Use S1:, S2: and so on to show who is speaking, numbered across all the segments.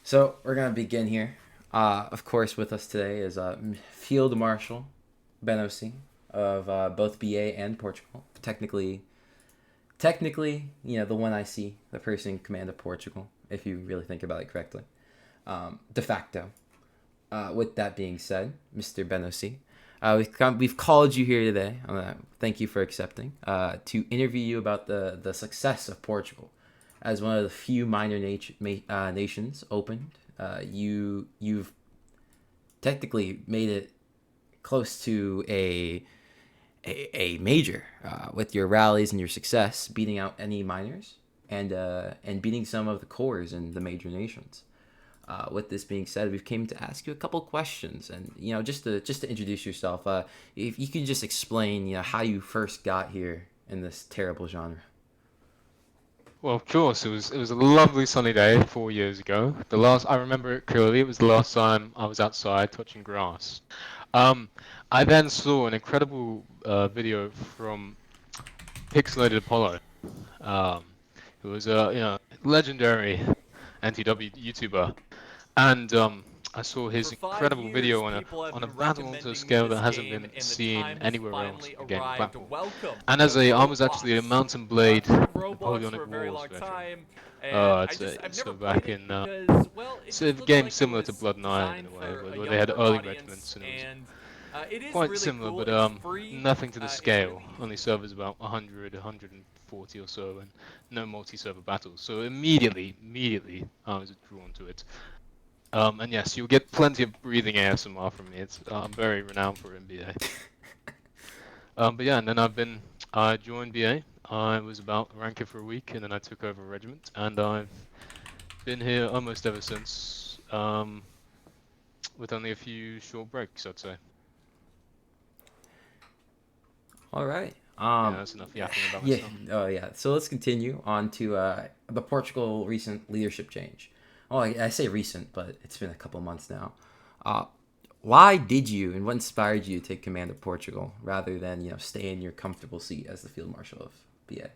S1: So we're gonna begin here. Of course, with us today is Field Marshal Benosi of both BA and Portugal. Technically, the one I see, the person in command of Portugal, if you really think about it correctly, de facto. With that being said, Mr. Benosi, we've called you here today. Thank you for accepting to interview you about the success of Portugal as one of the few nations opened. You've technically made it close to a major with your rallies and your success, beating out any minors and beating some of the cores in the major nations. With this being said, we've came to ask you a couple questions, and just to introduce yourself, if you could just explain, how you first got here in this terrible genre.
S2: Well, of course, it was a lovely sunny day 4 years ago. The last I remember it clearly. It was the last time I was outside touching grass. Um, I then saw an incredible video from Pixelated Apollo, um, who was a legendary NTW YouTuber, and I saw his
S3: For five
S2: incredible
S3: years,
S2: video
S3: people have
S2: on a
S3: been
S2: battle onto a
S3: recommending me
S2: scale that
S3: this
S2: hasn't
S3: game,
S2: been
S3: and the
S2: seen
S3: time has
S2: anywhere else
S3: finally
S2: in a gaming
S3: arrived.
S2: platform.
S3: Welcome
S2: And
S3: to
S2: I was actually a
S3: Roblox.
S2: Mountain Blade
S3: I've heard of Roblox for
S2: Napoleonic
S3: a very
S2: Wars
S3: long
S2: veteran.
S3: time, and I've
S2: So
S3: never played
S2: back
S3: it
S2: in
S3: because, well, it
S2: so a
S3: just looks
S2: game
S3: like it
S2: similar to
S3: was
S2: Blood and Iron in
S3: designed
S2: a way,
S3: for a
S2: where they had
S3: younger
S2: early
S3: audience,
S2: regiments and it was
S3: and it is
S2: quite
S3: really
S2: similar,
S3: cool.
S2: but
S3: It's free.
S2: nothing to the
S3: It's
S2: scale.
S3: really
S2: Only
S3: easy.
S2: servers about 100, 140 or so, and no multi-server battles. So immediately, I was drawn to it. And yes, you'll get plenty of breathing ASMR from me. I'm very renowned for it in BA. But yeah, and then I joined BA. I was about ranking for a week, and then I took over a regiment, and I've been here almost ever since, with only a few short breaks, I'd say.
S1: All right.
S2: Yeah, that's enough yapping about
S1: Yeah.
S2: myself.
S1: Oh, yeah. So let's continue on to the Portugal recent leadership change. Oh, I say recent, but it's been a couple months now. Uh, why did you and what inspired you to take command of Portugal rather than stay in your comfortable seat as the field marshal of BA?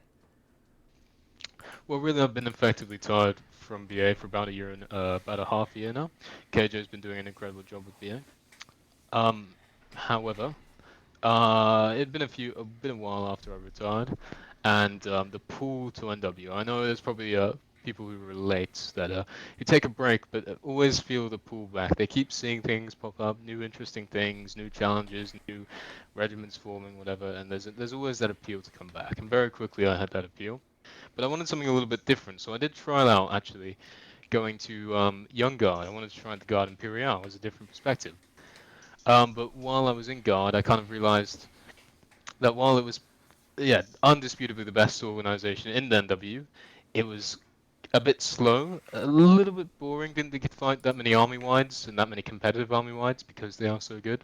S2: Well, really, I've been effectively tired from BA for about a year and about a half year now. KJ's been doing an incredible job with BA. However, it'd been a while after I retired, and the pull to NW. I know there's probably people who relate that who take a break, but always feel the pull back. They keep seeing things pop up, new interesting things, new challenges, new regiments forming, whatever, and there's always that appeal to come back. And very quickly, I had that appeal. But I wanted something a little bit different, so I did trial out actually going to Young Guard. I wanted to try the Guard Imperial as a different perspective. But while I was in Guard, I kind of realized that while it was, yeah, undisputably the best organization in the NW, it was a bit slow, a little bit boring. Didn't get to fight that many army wides and that many competitive army wides because they are so good.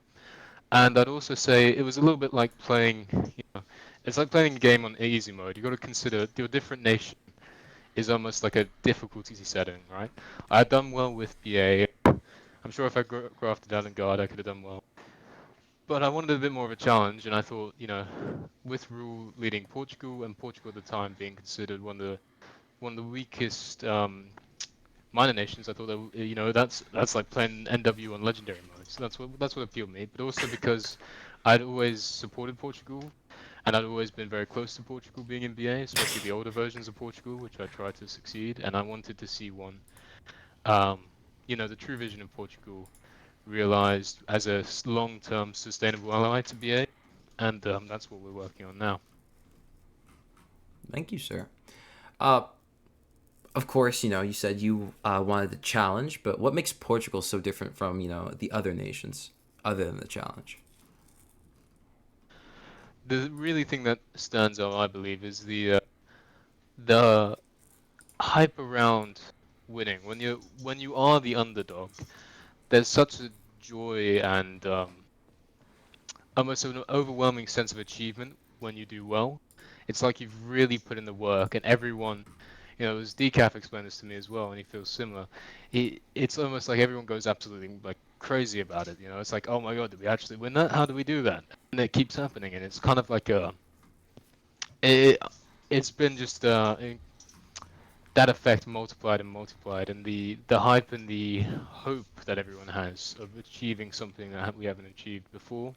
S2: And I'd also say it was a little bit like playing, it's like playing a game on easy mode. You got to consider your different nation is almost like a difficulty setting, right? I had done well with BA. I'm sure if I grafted out in guard, I could have done well. But I wanted a bit more of a challenge, and I thought, with Rule leading Portugal, and Portugal at the time being considered one of the weakest minor nations, I thought that that's like playing NW on legendary mode. So that's what appealed me. But also because I'd always supported Portugal, and I'd always been very close to Portugal being in BA, especially the older versions of Portugal, which I tried to succeed, and I wanted to see one, um, the true vision of Portugal realized as a long-term sustainable ally to BA, and that's what we're working on now.
S1: Thank you, sir. Uh, of course, you said you wanted the challenge, but what makes Portugal so different from the other nations other than the challenge?
S2: The really thing that stands out, I believe, is the hype around winning. When you are the underdog, there's such a joy and almost an overwhelming sense of achievement when you do well. It's like you've really put in the work, and everyone, as Decaf explained this to me as well, and he feels similar. It's almost like everyone goes absolutely like crazy about it. It's like, oh my god, did we actually win that? How do we do that? And it keeps happening, and it's kind of like it, it's been just that effect multiplied and multiplied, and the hype and the hope that everyone has of achieving something that we haven't achieved before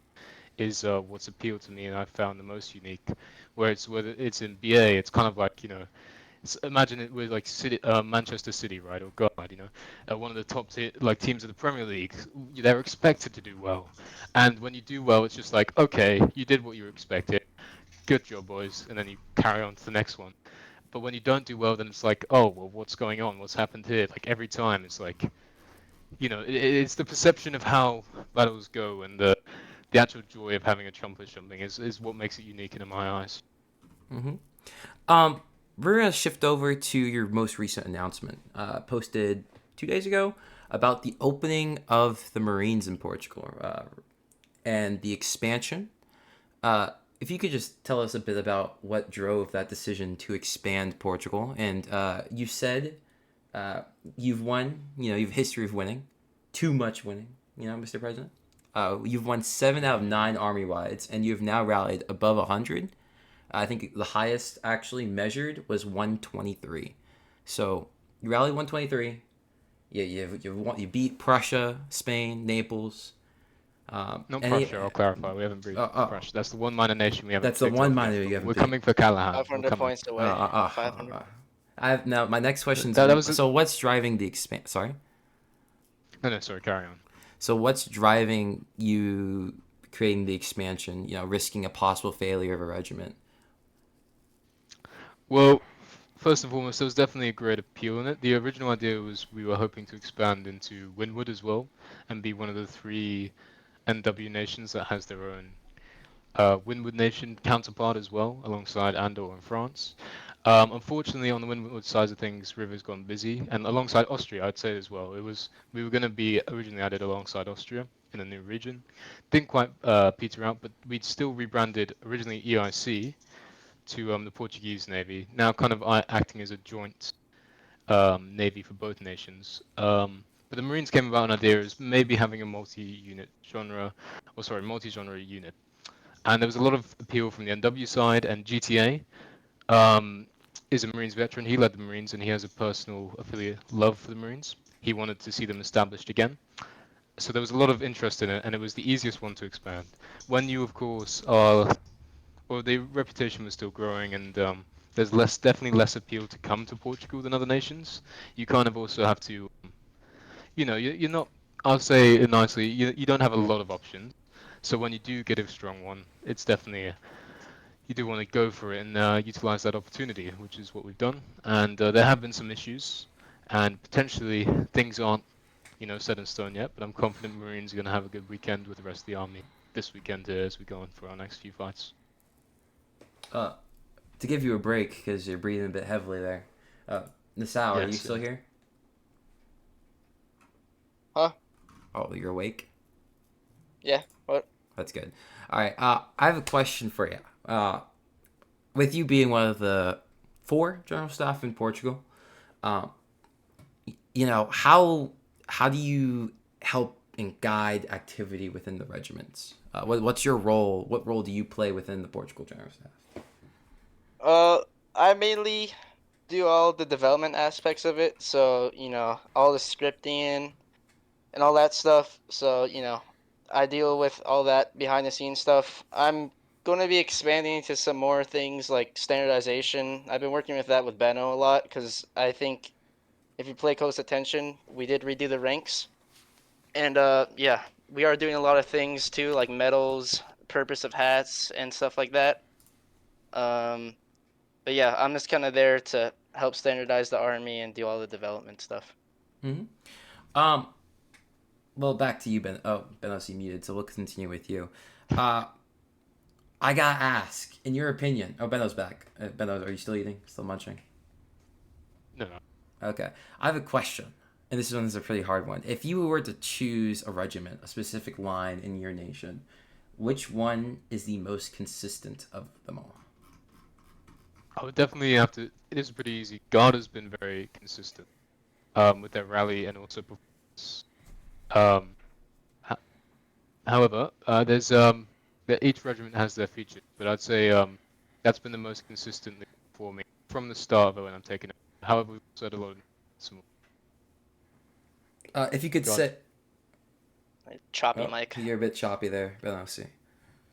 S2: is what's appealed to me and I've found the most unique. Whether it's in BA, it's kind of like, imagine it with like Manchester City, right, or God, one of the like teams of the Premier League. They're expected to do well, and when you do well, it's just like, okay, you did what you were expected, good job, boys, and then you carry on to the next one. But when you don't do well, then it's like, oh, well, what's going on? What's happened here? Like every time, it's like, it's the perception of how battles go, and the actual joy of having a trump or something is what makes it unique in my eyes.
S1: Mm-hmm. Um, we're gonna shift over to your most recent announcement, posted 2 days ago, about the opening of the Marines in Portugal, and the expansion. If you could just tell us a bit about what drove that decision to expand Portugal, and you said you've won. You have a history of winning, too much winning. Mr. President. You've won 7 out of 9 army wides, and you have now rallied above 100. I think the highest actually measured was 123. So you rallied 123. Yeah, you beat Prussia, Spain, Naples.
S2: Not Prussia, I'll clarify. We haven't beat Prussia. That's the one minor nation we haven't.
S1: That's the one minor you haven't
S2: We're
S1: beat.
S2: coming for Callahan.
S4: 500 points away. 500.
S1: I have now. My next question is: so what's driving the expand? Sorry.
S2: No, sorry. Carry on.
S1: So what's driving you creating the expansion? Risking a possible failure of a regiment.
S2: Well, first and foremost, there was definitely a great appeal in it. The original idea was we were hoping to expand into Windward as well, and be one of the 3 NW nations that has their own Windward nation counterpart as well, alongside Andorra and France. Unfortunately, on the Windward side of things, River's gone busy, and alongside Austria, I'd say as well. We were going to be originally added alongside Austria in a new region. Didn't quite peter out, but we'd still rebranded originally EIC to the Portuguese Navy, now kind of acting as a joint navy for both nations. But the Marines came about an idea as maybe having a multi-genre unit. And there was a lot of appeal from the NW side, and GTA is a Marines veteran. He led the Marines, and he has a personal affiliate love for the Marines. He wanted to see them established again. So there was a lot of interest in it, and it was the easiest one to expand. When you, of course, the reputation was still growing, and there's definitely less appeal to come to Portugal than other nations. You kind of also have to, you're not. I'll say it nicely. You don't have a lot of options. So when you do get a strong one, it's definitely you do want to go for it and utilize that opportunity, which is what we've done. And there have been some issues, and potentially things aren't, set in stone yet. But I'm confident Marines are going to have a good weekend with the rest of the army this weekend as we go on for our next few fights.
S1: To give you a break because you're breathing a bit heavily there. Nassau, are you still here?
S4: Huh?
S1: Oh, you're awake?
S4: Yeah. What?
S1: That's good. All right. I have a question for you. With you being one of the 4 general staff in Portugal, how do you help and guide activity within the regiments? What's your role? What role do you play within the Portugal general staff?
S4: I mainly do all the development aspects of it. So, all the scripting and all that stuff. So, I deal with all that behind the scenes stuff. I'm going to be expanding to some more things like standardization. I've been working with that with Benno a lot because I think if you play close attention, we did redo the ranks. And yeah, we are doing a lot of things too, like medals, purpose of hats, and stuff like that. But yeah, I'm just kind of there to help standardize the army and do all the development stuff.
S1: Mm-hmm. Well, back to you, Ben. Oh, Benos, you muted, so we'll continue with you. I gotta ask, in your opinion. Oh, Benos back. Benos, are you still eating? Still munching?
S2: No.
S1: Okay. I have a question, and this one is a pretty hard one. If you were to choose a regiment, a specific line in your nation, which one is the most consistent of them all?
S2: I would definitely have to. It is pretty easy. Guard has been very consistent with their rally and also performance. However, there's each regiment has their features, but I'd say that's been the most consistently performing from the start of it when I'm taking however, we also had a lot of small.
S1: If you could
S2: God,
S1: say,
S4: Choppy
S1: oh,
S4: mic.
S1: you're a bit choppy there, but I'll see.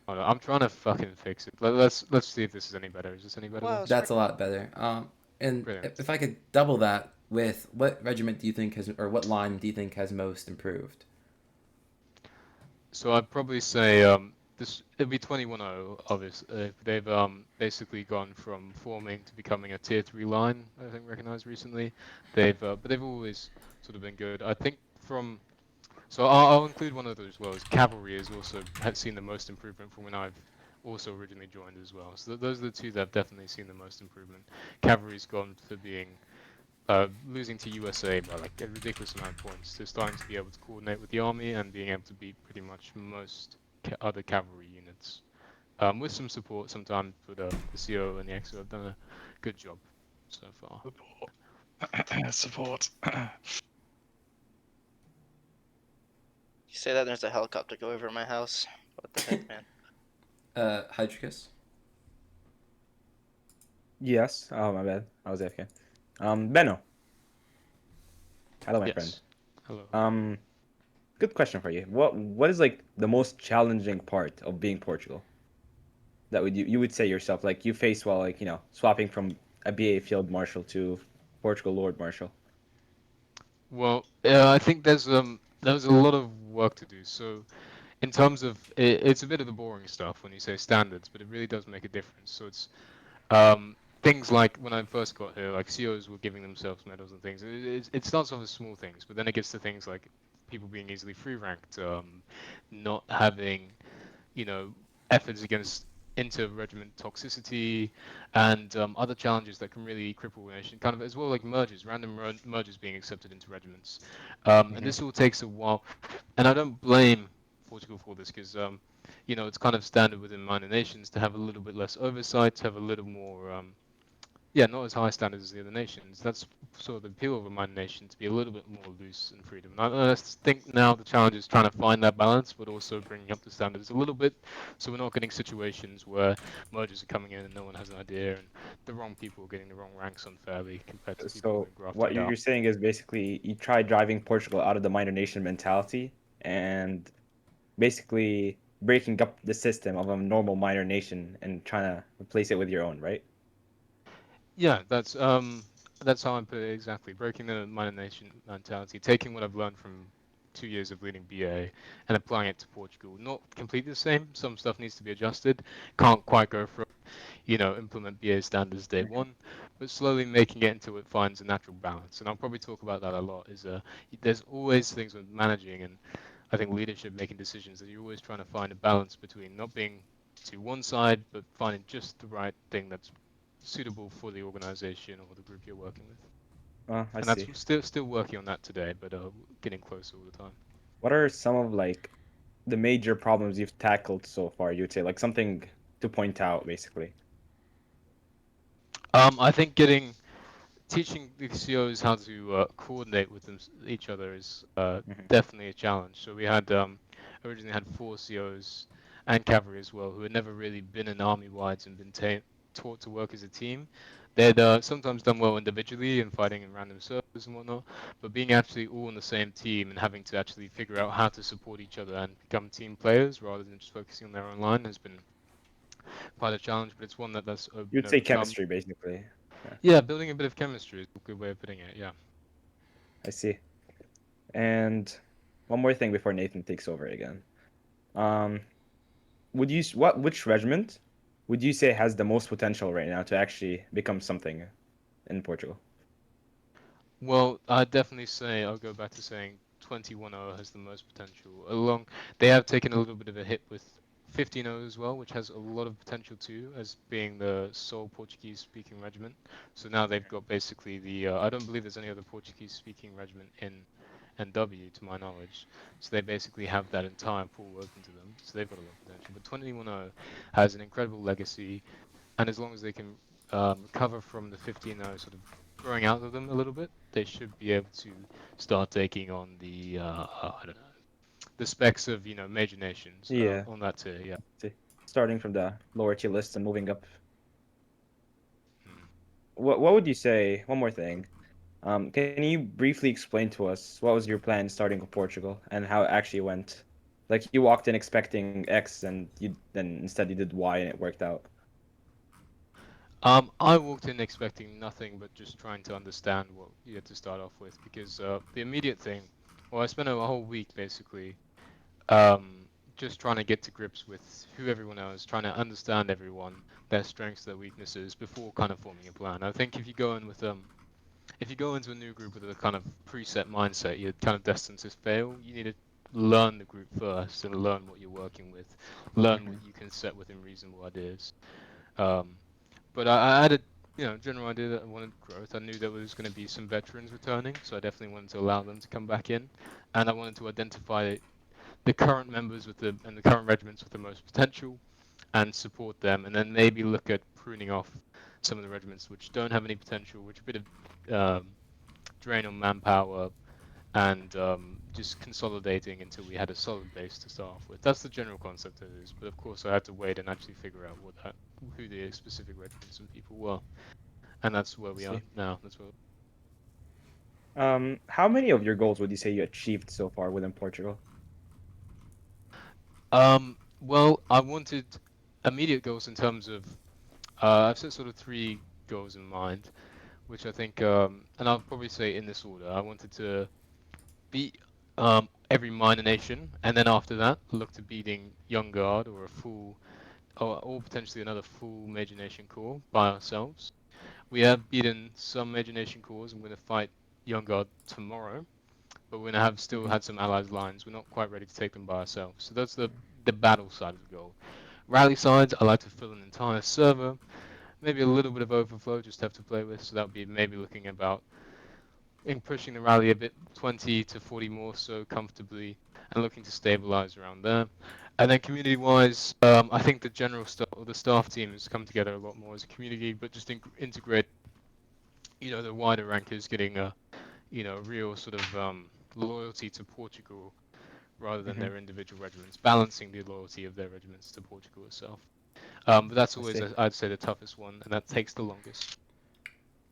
S2: hold on, I'm trying to fucking fix it. Let's see if this is any better. Is this any better?
S4: Well,
S2: Though?
S4: it's
S1: That's a lot better. And
S2: Brilliant.
S1: if I could double that with what regiment do you think has, or what line do you think has most improved?
S2: So I'd probably say this it'd be 21-0, obviously. They've basically gone from forming to becoming a tier 3 line, I think recognized recently. But they've always sort of been good. I think from so I'll include one of those as well. As cavalry has also had seen the most improvement from when I've also originally joined as well. So those are the two that have definitely seen the most improvement. Cavalry's gone for being losing to USA by like a ridiculous amount of points to starting to be able to coordinate with the army and being able to beat pretty much most other cavalry units. With some support sometimes, but the CO and the XO have done a good job so far.
S5: Support.
S4: You say that there's a helicopter go over my house. What the heck, man?
S1: Hydricus?
S6: Yes. Oh, my bad. I was AFK. Benno. Hello, my friend.
S2: Yes. Hello.
S6: Good question for you. What is like the most challenging part of being Portugal? That would you would say yourself, like you face while like, swapping from a BA field marshal to Portugal Lord Marshal.
S2: Well, I think there's a lot of work to do. So in terms of it's a bit of the boring stuff when you say standards, but it really does make a difference. So it's things like when I first got here, like COs were giving themselves medals and things. It starts off as small things, but then it gets to things like people being easily free ranked, not having, you know, efforts against inter-regiment toxicity, and other challenges that can really cripple a nation. Kind of as well like mergers, random mergers being accepted into regiments, and this all takes a while. And I don't blame Portugal for this because it's kind of standard within minor nations to have a little bit less oversight, to have a little more, not as high standards as the other nations. That's sort of the appeal of a minor nation, to be a little bit more loose and freedom. And I think now the challenge is trying to find that balance, but also bringing up the standards a little bit, so we're not getting situations where mergers are coming in and no one has an idea, and the wrong people are getting the wrong ranks unfairly compared to people who
S6: So
S2: are grafting
S6: what
S2: it
S6: you're
S2: out.
S6: saying is basically you try driving Portugal out of the minor nation mentality and basically breaking up the system of a normal minor nation and trying to replace it with your own, right?
S2: Yeah, that's how I put it exactly. Breaking the minor nation mentality, taking what I've learned from 2 years of leading BA and applying it to Portugal. Not completely the same. Some stuff needs to be adjusted. Can't quite go from, implement BA standards day one, but slowly making it until it finds a natural balance. And I'll probably talk about that a lot. There's always things with managing and I think leadership making decisions that you're always trying to find a balance between not being to one side, but finding just the right thing that's suitable for the organization or the group you're working with.
S6: I
S2: And that's
S6: see.
S2: still working on that today, but getting closer all the time.
S6: What are some of like the major problems you've tackled so far, you'd say? Like something to point out, basically.
S2: I think teaching the COs how to coordinate with each other is
S6: Hmm.
S2: definitely a challenge. So we had originally had 4 COs and cavalry as well who had never really been in army wides and been taught to work as a team. They'd sometimes done well individually and fighting in random circles and whatnot, but being actually all on the same team and having to actually figure out how to support each other and become team players rather than just focusing on their own line has been quite a challenge. But it's one that's been
S6: You'd say
S2: overcome.
S6: chemistry, basically. Yeah,
S2: Yeah, building a bit of chemistry is a good way of putting it. Yeah.
S6: I see. And one more thing before Nathan takes over again. Um, which regiment would you say has the most potential right now to actually become something in Portugal?
S2: Well, I'd definitely say I'll go back to saying 21-0 has the most potential. They have taken a little bit of a hit with 15-0 as well, which has a lot of potential too, as being the sole Portuguese-speaking regiment. So now they've got basically I don't believe there's any other Portuguese-speaking regiment in NW to my knowledge. So they basically have that entire pool open to them. So they've got a lot of potential. But 21-0 has an incredible legacy, and as long as they can recover from the 15-0 sort of growing out of them a little bit, they should be able to start taking on I don't know, the specs of major nations
S6: Yeah,
S2: on that tier. Yeah.
S6: see, starting from the lower tier list and moving up.
S2: Hmm.
S6: what would you say? One more thing. Can you briefly explain to us what was your plan starting with Portugal and how it actually went? Like you walked in expecting X and you then instead you did Y and it worked out.
S2: I walked in expecting nothing but just trying to understand what you had to start off with because the immediate thing, well, I spent a whole week basically um, just trying to get to grips with who everyone is, trying to understand everyone, their strengths, their weaknesses before kind of forming a plan. I think if you go in with if you go into a new group with a kind of preset mindset, you're kind of destined to fail. You need to learn the group first and learn what you're working with, learn
S6: Hmm.
S2: what you can set within reasonable ideas. Um, but I had a general idea that I wanted growth. I knew there was going to be some veterans returning, so I definitely wanted to allow them to come back in, and I wanted to identify the current members with the current regiments with the most potential and support them, and then maybe look at pruning off some of the regiments which don't have any potential, which are a bit of drain on manpower, and just consolidating until we had a solid base to start off with. That's the general concept of this, but of course I had to wait and actually figure out who the specific regiments and people were, and that's where
S6: I
S2: we are
S6: see.
S2: now. That's where.
S6: How many of your goals would you say you achieved so far within Portugal?
S2: Well, I wanted immediate goals in terms of I've set sort of three goals in mind, which I think, and I'll probably say in this order. I wanted to beat every minor nation, and then after that, look to beating Young Guard or a full, or potentially another full major nation corps by ourselves. We have beaten some major nation corps. I'm going to fight Young Guard tomorrow, but we're going to have still
S6: Hmm.
S2: had some allies lines. We're not quite ready to take them by ourselves. So that's the battle side of the goal. Rally sides, I like to fill an entire server, maybe a little bit of overflow, just have to play with. So that would be maybe looking about in pushing the rally a bit 20 to 40 more so comfortably and looking to stabilize around there. And then community wise, I think the general staff or the staff team has come together a lot more as a community, but just integrate, the wider rankers getting a, real sort of loyalty to Portugal rather than
S6: Hmm.
S2: their individual regiments, balancing the loyalty of their regiments to Portugal itself. But that's
S6: I
S2: always,
S6: see.
S2: I'd say, the toughest one, and that takes the longest.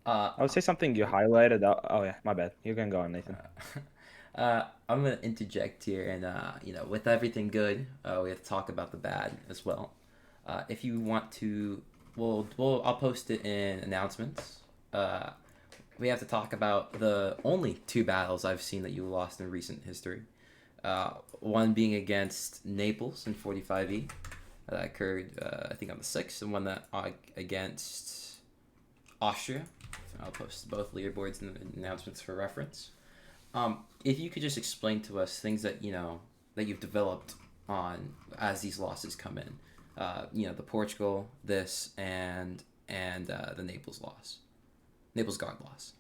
S1: Uh,
S6: I would say something you highlighted. Oh yeah, my bad. You can go on, Nathan.
S1: I'm gonna interject here, and with everything good, we have to talk about the bad as well. If you want to, I'll post it in announcements. Uh, we have to talk about the only two battles I've seen that you lost in recent history. One being against Naples in 45E, that occurred, I think, on the 6th, and one that against Austria. I'll post both leaderboards and announcements for reference. If you could just explain to us things that that you've developed on as these losses come in, the Portugal, this, and the Naples loss, Naples guard loss.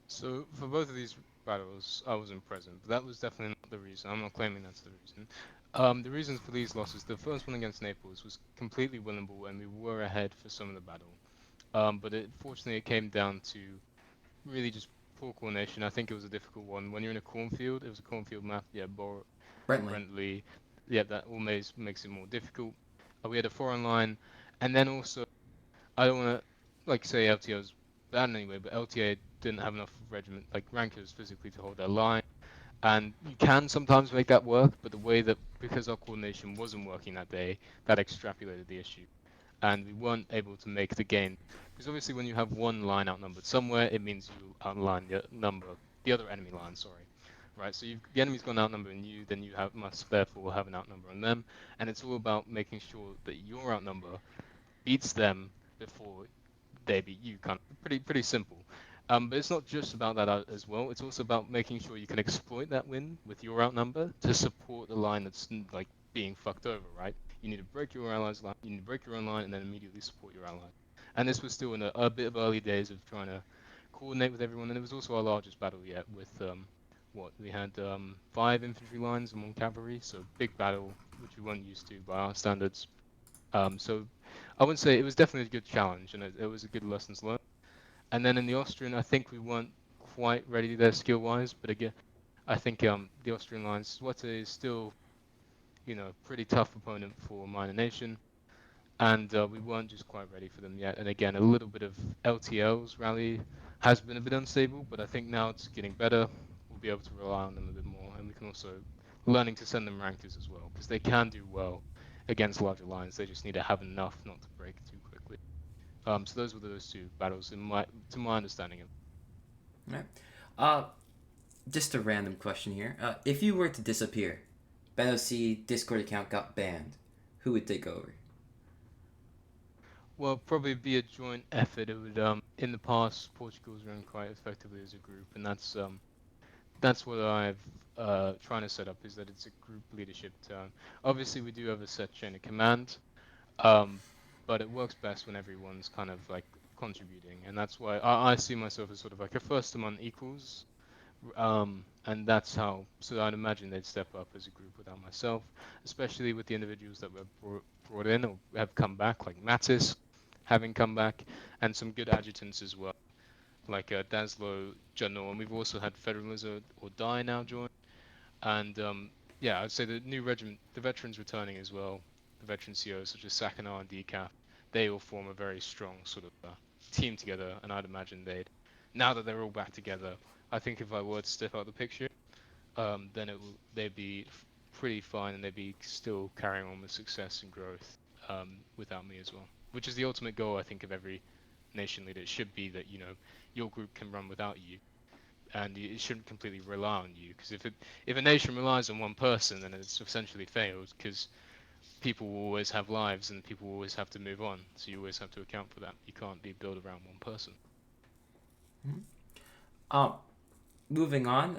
S2: So for both of these battles, I wasn't present, but that was definitely not the reason. I'm not claiming that's the reason. The reasons for these losses, the first one against Naples was completely winnable, and we were ahead for some of the battle. But fortunately, it came down to really just poor coordination. I think it was a difficult one. When you're in a cornfield, it was a cornfield map. Yeah,
S1: Brentley.
S2: Brentley. Yeah, that always makes it more difficult. We had a foreign line, and then also I don't want to like say LTA was bad anyway, but LTA didn't have enough regiment like rankers physically to hold their line, and you can sometimes make that work, but the way that because our coordination wasn't working that day, that extrapolated the issue, and we weren't able to make the gain because obviously when you have one line outnumbered somewhere, it means you outline the other enemy line. Sorry. Right, so the enemy's got an outnumber on you, then you must therefore have an outnumber on them, and it's all about making sure that your outnumber beats them before they beat you. Kind of pretty simple. But it's not just about that as well. It's also about making sure you can exploit that win with your outnumber to support the line that's like being fucked over. Right? You need to break your allies' line. You need to break your own line and then immediately support your ally. And this was still in a bit of early days of trying to coordinate with everyone. And it was also our largest battle yet with what we had 5 infantry lines and 1 cavalry. So big battle, which we weren't used to by our standards. So I wouldn't say it was definitely a good challenge, and it was a good lessons learned. And then in the Austrian, I think we weren't quite ready there skill-wise, but again, I think the Austrian lines, Swata is still, pretty tough opponent for Minor Nation. and we weren't just quite ready for them yet. And again, a little bit of LTL's rally has been a bit unstable, but I think now it's getting better. We'll be able to rely on them a bit more, and we can also learning to send them rankers as well, because they can do well against larger lines. They just need to have enough not to break too quickly. So those were those two battles, to my understanding.
S1: Right. Uh, just a random question here. If you were to disappear, BenOC Discord account got banned, who would take over?
S2: Well, probably be a joint effort. It would in the past Portugal's run quite effectively as a group, and that's what I've trying to set up, is that it's a group leadership term. Obviously, we do have a set chain of command, um, but it works best when everyone's kind of like contributing, and that's why I see myself as sort of like a first among equals. And that's how, so I'd imagine they'd step up as a group without myself, especially with the individuals that were brought in or have come back, like Mattis having come back, and some good adjutants as well, like Daslo, Jano, and we've also had Federalism or Die now join. And yeah, I'd say the new regiment, the veterans returning as well, the veteran COs such as Sakana and Decaf, they all form a very strong sort of team together. And I'd imagine now that they're all back together, I think if I were to step out the picture, then they'd be pretty fine, and they'd be still carrying on with success and growth without me as well. Which is the ultimate goal, I think, of every nation leader. It should be that your group can run without you, and it shouldn't completely rely on you. Because if a nation relies on one person, then it's essentially failed. Because people will always have lives, and people will always have to move on. So you always have to account for that. You can't be built around one person.
S1: Mm-hmm. Moving on,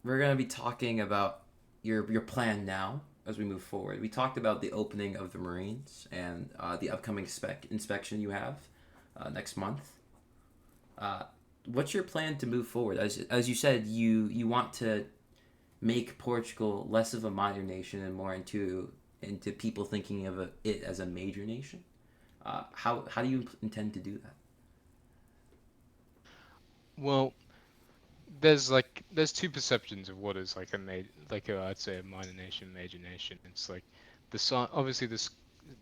S1: we're gonna be talking about your plan now as we move forward. We talked about the opening of the Marines and the upcoming inspection you have next month. What's your plan to move forward? As you said, you want to make Portugal less of a minor nation and more into people thinking of it as a major nation. How do you intend to do that?
S2: Well, there's two perceptions of what is like I'd say a minor nation, major nation. It's like obviously this,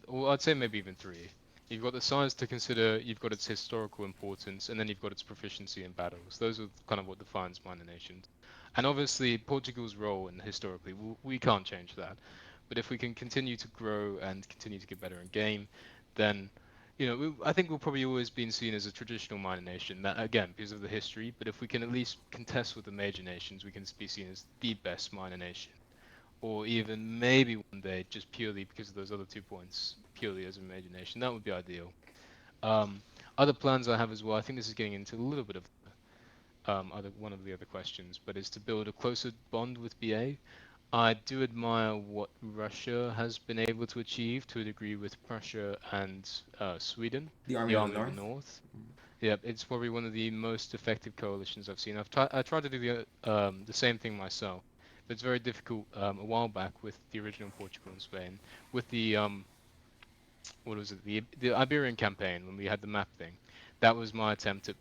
S2: well, I'd say maybe even three. You've got the size to consider, you've got its historical importance, and then you've got its proficiency in battles. Those are kind of what defines minor nations. And obviously Portugal's role, and historically we can't change that. But if we can continue to grow and continue to get better in game, then I think we'll probably always been seen as a traditional minor nation. That again, because of the history. But if we can at least contest with the major nations, we can be seen as the best minor nation, or even maybe one day just purely because of those other 2 points, purely as a major nation. That would be ideal. Um, Other plans I have as well. I think this is getting into a little bit of other one of the other questions, but is to build a closer bond with BA. I do admire what Russia has been able to achieve to a degree with Prussia and Sweden,
S1: The Army
S2: the
S1: of the
S2: Army of the
S1: North.
S2: North. Yeah, it's probably one of the most effective coalitions I've seen. I tried to do the same thing myself, but it's very difficult. A while back with the original Portugal and Spain, with the what was it, the Iberian campaign when we had the map thing, that was my attempt at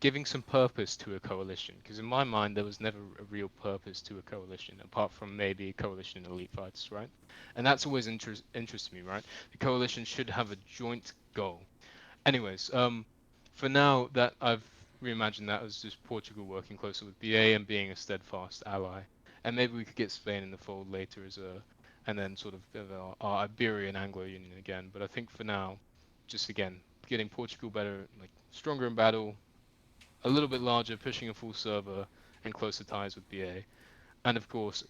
S2: giving some purpose to a coalition. Because in my mind there was never a real purpose to a coalition apart from maybe a coalition in elite fights, right? And that's always interested me, right? The coalition should have a joint goal. Anyways, for now that I've reimagined that as just Portugal working closer with BA and being a steadfast ally, and maybe we could get Spain in the fold later and then sort of have our Iberian Anglo Union again. But I think for now, just again getting Portugal better, like stronger in battle, a little bit larger, pushing a full server, and closer ties with BA, and of course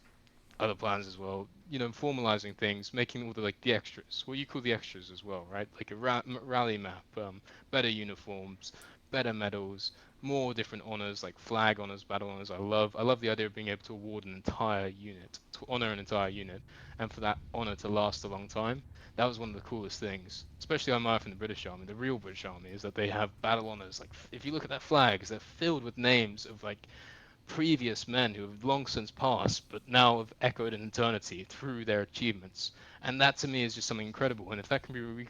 S2: other plans as well. Formalizing things, making all the extras, what you call the extras as well, right? Like a rally map, better uniforms, better medals, more different honors like flag honors, battle honors. I love the idea of being able to award an entire unit, to honor an entire unit, and for that honor to last a long time. That was one of the coolest things, especially I admire from the British Army. The real British Army is that they have battle honors. Like if you look at their flags, they're filled with names of like previous men who have long since passed, but now have echoed in eternity through their achievements. And that to me is just something incredible. And if that can be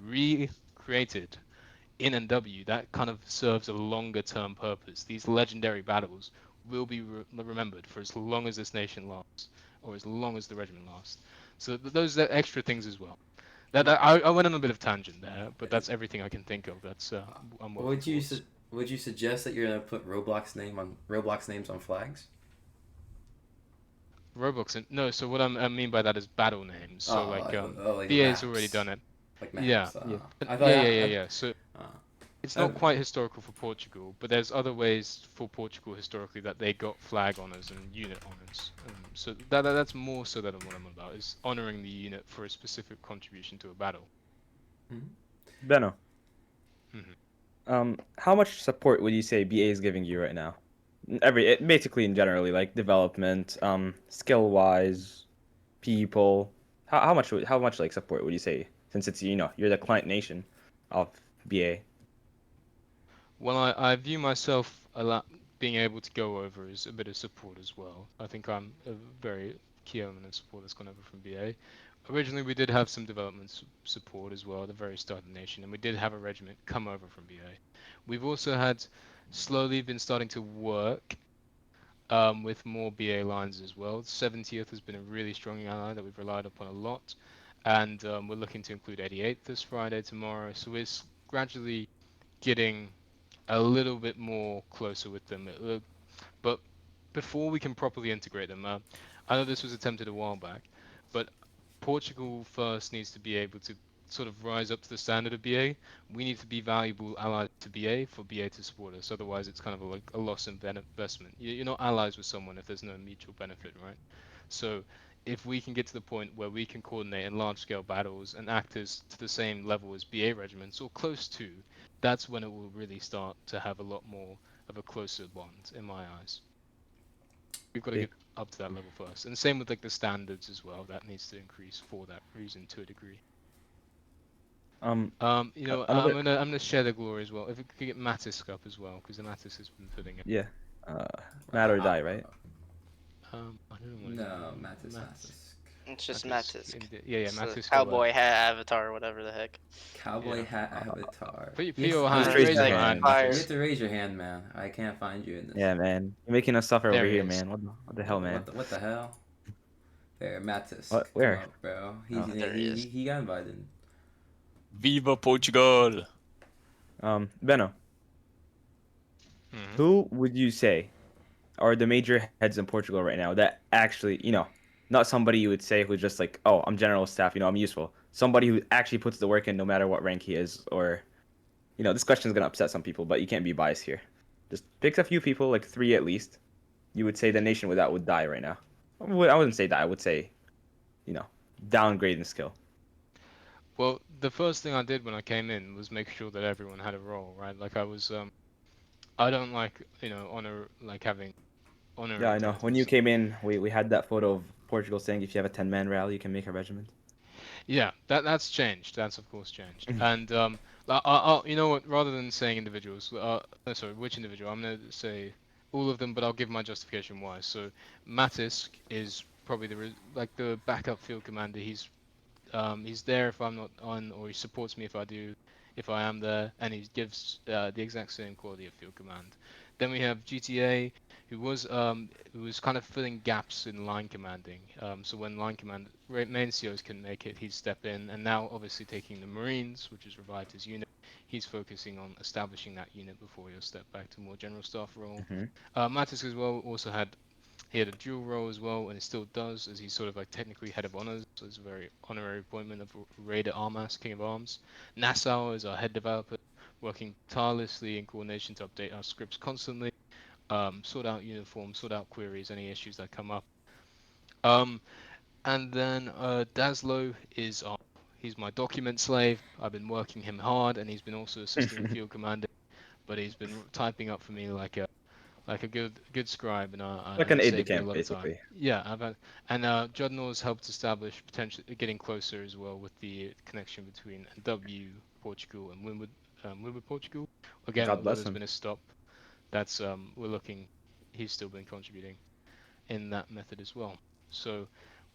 S2: recreated in NW, that kind of serves a longer term purpose. These legendary battles will be remembered for as long as this nation lasts, or as long as the regiment lasts. So those are extra things as well. I went on a bit of tangent there, but that's everything I can think of. That's I'm working
S1: Would you
S2: towards.
S1: would you suggest that you're gonna put Roblox names on flags?
S2: Roblox no. So what I mean by that is battle names. So like
S1: Like the
S2: BA's already done
S1: maps,
S2: it.
S1: like
S2: Yeah.
S1: maps.
S6: Yeah.
S1: I thought
S2: Yeah. So
S1: uh,
S2: it's
S1: I,
S2: not quite historical for Portugal, but there's other ways for Portugal historically that they got flag honors and unit honors. So that's more so than what I'm about is honoring the unit for a specific contribution to a battle.
S1: Mhm.
S6: Benno,
S2: Mhm.
S6: how much support would you say BA is giving you right now? Basically in generally, like development, skill wise, people. How much like support would you say since it's you're the client nation of BA?
S2: Well, I view myself a lot being able to go over as a bit of support as well. I think I'm a very key element of support that's gone over from BA. Originally, we did have some development support as well at the very start of the nation, and we did have a regiment come over from BA. We've also had slowly been starting to work with more BA lines as well. 70th has been a really strong ally that we've relied upon a lot, and we're looking to include 88th this Friday tomorrow. So we're gradually getting a little bit more closer with them. But before we can properly integrate them, I know this was attempted a while back, but Portugal first needs to be able to sort of rise up to the standard of BA. We need to be valuable allies to BA for BA to support us. Otherwise, it's kind of like a loss in investment. You're not allies with someone if there's no mutual benefit, right? So if we can get to the point where we can coordinate in large scale battles and act as to the same level as BA regiments or close to, that's when it will really start to have a lot more of a closer bond in my eyes. We've got to
S6: See.
S2: get up to that level first. And same with like the standards as well. That needs to increase for that reason to a degree.
S6: Um,
S2: I'm
S6: another
S2: gonna share the glory as well. If we could get Mattis up as well, because the Mattis has been putting it.
S6: yeah, uh, Mad or
S1: uh,
S6: Die, right?
S2: I don't know what his
S1: no,
S2: name
S1: Matis
S2: is.
S1: Matis.
S4: It's just
S2: Mattis.
S4: Matisk.
S2: Yeah,
S4: It's the
S2: Mattis go
S4: cowboy hat avatar, whatever the heck.
S1: Cowboy
S2: Yeah.
S1: hat avatar.
S2: Put your
S6: Just
S2: hand,
S6: raise
S2: raise
S6: your
S2: your
S4: Like
S2: hand,
S6: hand.
S1: You have
S4: fire.
S2: Mattis.
S1: to raise your hand, man. I can't find you in this.
S6: Yeah, man, you're making us suffer over
S2: There he
S6: here,
S2: is.
S6: man. What the hell, man?
S1: What the hell? There, Matis.
S6: What?
S1: Come
S6: Where?
S1: up, bro.
S6: Oh.
S4: There he is.
S1: He got invited.
S5: Viva Portugal!
S6: Benno,
S2: Mhm.
S6: who would you say are the major heads in Portugal right now that actually, not somebody you would say who's just like, oh, I'm general staff, I'm useful. Somebody who actually puts the work in no matter what rank he is, or, this question is gonna upset some people, but you can't be biased here. Just picks a few people, like 3 at least. You would say the nation without would die right now. I wouldn't say die. I would say, you know, downgrade in skill.
S2: Well, the first thing I did when I came in was make sure that everyone had a role, right? Like I was, I don't like, honor, like having
S6: Yeah,
S2: honorary
S6: I know. When you
S2: titles.
S6: came in, we had that photo of Portugal saying if you have a 10-man rally, you can make a regiment.
S2: Yeah, that's changed. That's of course changed. And you know what? Rather than saying individuals, sorry, which individual? I'm gonna say all of them, but I'll give my justification why. So, Matisk is probably like the backup field commander. He's there if I'm not on, or he supports me if I am there, and he gives the exact same quality of field command. Then we have GTA, who was kind of filling gaps in line commanding. So when line command main COs can make it, he'd step in, and now obviously taking the Marines, which has revived his unit, he's focusing on establishing that unit before he'll step back to more general staff role.
S6: Hmm.
S2: Mattis as well also he had a dual role as well, and it still does, as he's sort of like technically head of honors. So it's a very honorary appointment of Raider Armas, King of Arms. Nassau is our head developer, working tirelessly in coordination to update our scripts constantly, sort out uniforms, sort out queries, any issues that come up. Um, and then Daslo he's my document slave. I've been working him hard, and he's been also assisting field commander, but he's been typing up for me like a good scribe,
S6: Like
S2: and
S6: an
S2: it's
S6: aide de
S2: saved me a
S6: camp,
S2: lot of time.
S6: basically.
S2: Yeah, I've had, and Judnor's helped establish potentially getting closer as well with the connection between W Portugal and Winwood Portugal. Again,
S6: God
S2: although
S6: bless
S2: there's
S6: him.
S2: been a stop, that's we're looking. He's still been contributing in that method as well. So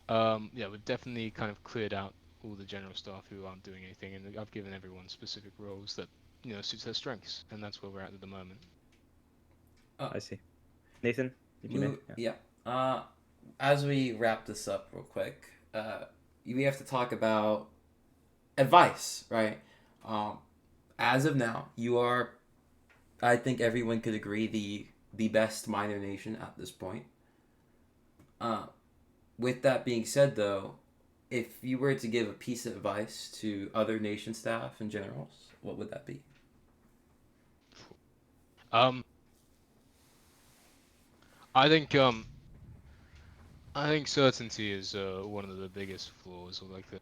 S2: yeah, we've definitely kind of cleared out all the general staff who aren't doing anything, and I've given everyone specific roles that suits their strengths, and that's where we're at the moment.
S1: Uh,
S6: I see. Nathan, you came in? Yeah.
S1: yeah. As we wrap this up real quick, we have to talk about advice, right? Um, as of now, you are, I think everyone could agree, the best minor nation at this point. Uh, with that being said, though, if you were to give a piece of advice to other nation staff and generals, what would that be?
S2: Um, I think um, I think certainty is one of the biggest flaws, or like the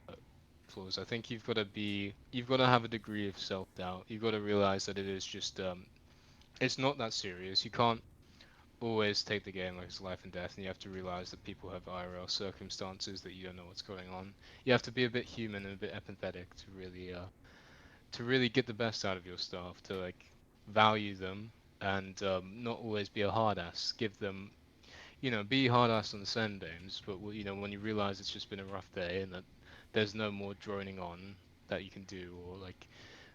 S2: flaws. I think you've got to have a degree of self-doubt. You've got to realize that it is just it's not that serious. You can't always take the game like it's life and death, and you have to realize that people have IRL circumstances that you don't know what's going on. You have to be a bit human and a bit empathetic to really get the best out of your staff, to like value them and not always be a hard ass. Give them, be hard ass on the send games, but when you realize it's just been a rough day and that there's no more droning on that you can do, or like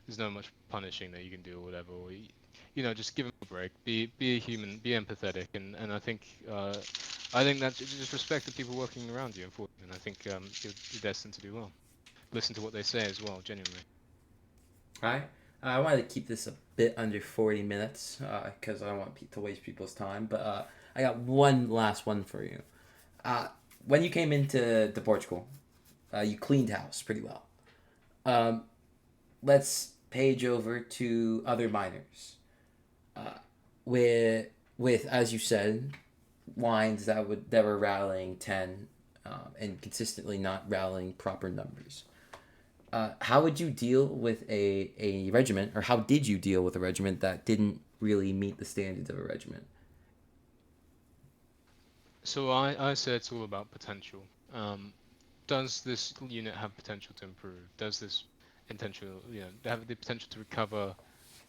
S2: there's no much punishing that you can do or whatever, or just give them a break. Be a human, be empathetic, and I think that just respect the people working around you, unfortunately, and I think you're destined to do well. Listen to what they say as well, genuinely.
S1: All right. I wanted to keep this a bit under 40 minutes because I don't want to waste people's time. But I got one last one for you. When you came into Portugal, you cleaned house pretty well. Um, let's page over to other minors. With as you said, wines that were rallying 10 and consistently not rallying proper numbers. How would you deal with a regiment, or how did you deal with a regiment that didn't really meet the standards of a regiment?
S2: So I say it's all about potential. Does this unit have potential to improve? Does this have the potential to recover,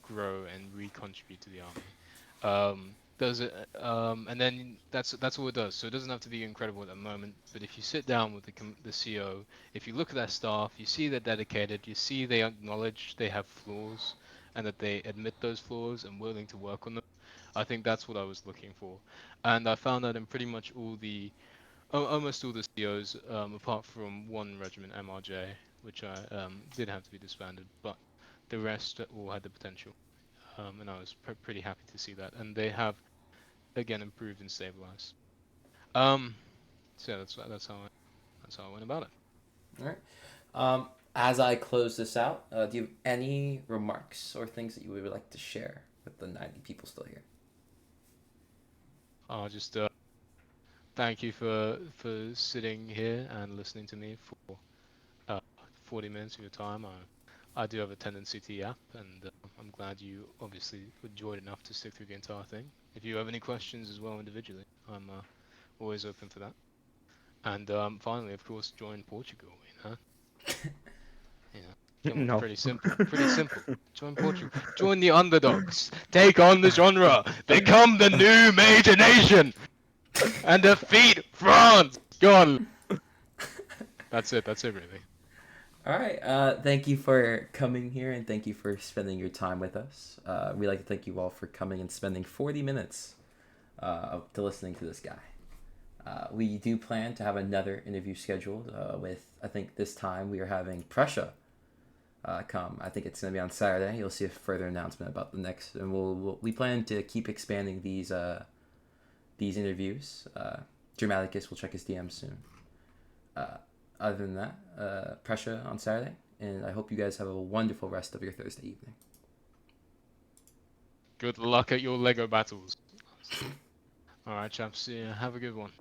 S2: grow, and recontribute to the army? Does it? And then that's all it does. So it doesn't have to be incredible at the moment. But if you sit down with the CO, if you look at their staff, you see they're dedicated. You see they acknowledge they have flaws, and that they admit those flaws and willing to work on them. I think that's what I was looking for, and I found that in pretty much almost all the COs, apart from one regiment, MRJ, which I did have to be disbanded, but the rest all had the potential, and I was pretty happy to see that, and they have again improved and stabilized. Um, so that's how I went about it.
S1: All right. As I close this out, do you have any remarks or things that you would like to share with the 90 people still here?
S2: I'll just thank you for sitting here and listening to me for 40 minutes of your time. I do have a tendency to yap, and I'm glad you obviously enjoyed enough to stick through the entire thing. If you have any questions as well individually, I'm always open for that. And finally, of course, join Portugal.
S6: No.
S2: Pretty simple. Pretty simple. Join Portugal. Join the underdogs. Take on the genre. Become the new major nation, and defeat France. Go on. That's it. That's it, really.
S1: All right. Thank you for coming here, and thank you for spending your time with us. We'd like to thank you all for coming and spending 40 minutes to listening to this guy. We do plan to have another interview scheduled with, I think this time we are having Prussia come. I think it's going to be on Saturday. You'll see a further announcement about the next, and we plan to keep expanding these interviews. Dramaticus will check his DM soon. Other than that, Prussia on Saturday, and I hope you guys have a wonderful rest of your Thursday evening.
S2: Good luck at your Lego battles. All right, chaps. See ya. Have a good one.